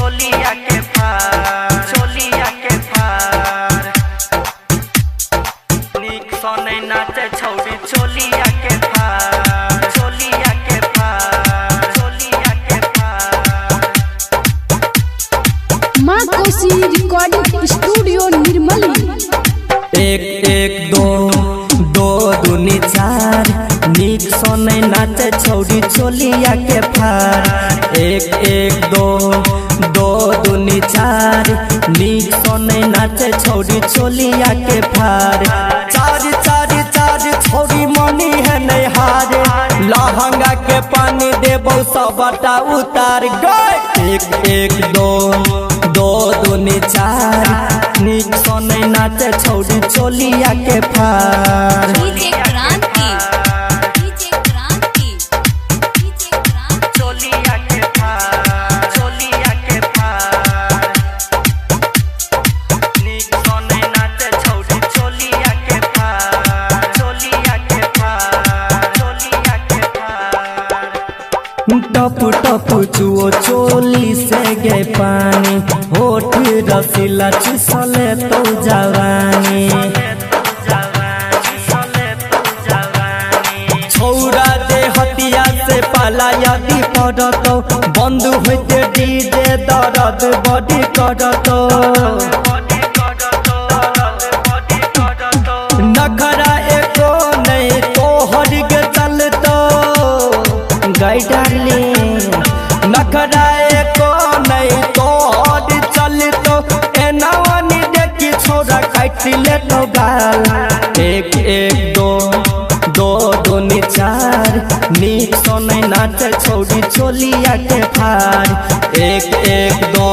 चोलिया के फार चोलिया के फार निक सोने नाचे छौड़ी चोलिया के फार चोलिया के फार चोलिया के फार। माँ कोसी रिकॉर्डिंग स्टूडियो निर्मली। एक एक दो दो दूनी चार निक सोने नाचे छौड़ी चोलिया के फार। एक एक दो दो दूनी चार निक सोने नाचे छौड़ी चोलिया के फार। चार चार चार छौड़ी मनी है नहीं हारे लहंगा के पानी देबो सबटा उतार गए। एक एक दो दो दूनी चार निक सोने नाचे छौड़ी चोलिया के फार। चोलिया के फार चोलिया के फार निक सोने नाचे छौड़ी चोलिया के फार चोलिया के फार चोलिया के फार। टप टप चुओ चोली से गे पानी होठ रसीला चुसले तो जवानी। छौरा दे हटिया से पाला यदि पड़तो बंद होते डीजे दर्द बड़ी करतो। नखरा एको नहीं तो हट के चलतो गई डार्लिंग नखरा एको नहीं तो हट चलतो एनावनी देखी छोरा काट ले तो गाल। एक एक दो दो दूनी चार निक सोने नाचे छौड़ी चोलिया के फार। एक एक दो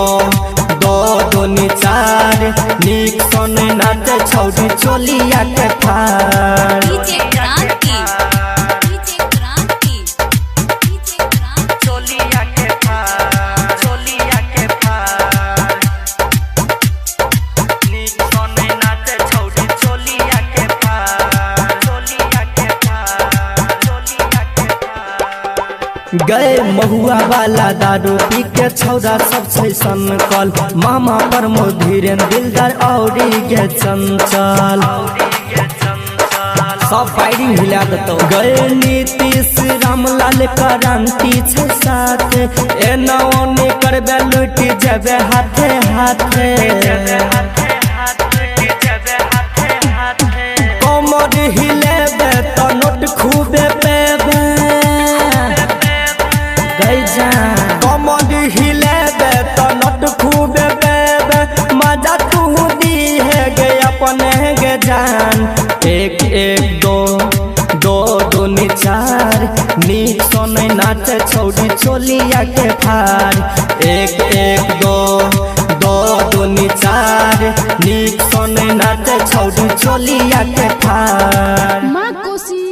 दो दूनी चार निक सोने नाचे छौड़ी चोलिया के फार। चोलिया के फार चोलिया के फार निक सोने नाचे छौड़ी चोलिया के फार चोलिया के फार चोलिया के फार। गए महुआ वाला दारू पी के छौड़ा सब छैसन कल मामा पर मोधीरेन दिलदार औरी गे चंचल सब फायरिंग हिला देतो। गए नीतीश रामलाल क्रांति छे साथ एना ओने करबे लुट जेबे हाथे हाथे। कमर हिलेबे तो नोट खूबे पेबे गई जा। कमर हिलेबे तो नोट खूबे पेबे मजा तू दी है गे अपने गे जान। एक एक दो दो दूनी चार निक सोने नाचे छौड़ी चोलिया के फार। एक एक दो दो दूनी चार निक सोने नाचे छौड़ी चोलिया के फार। माँ कोसी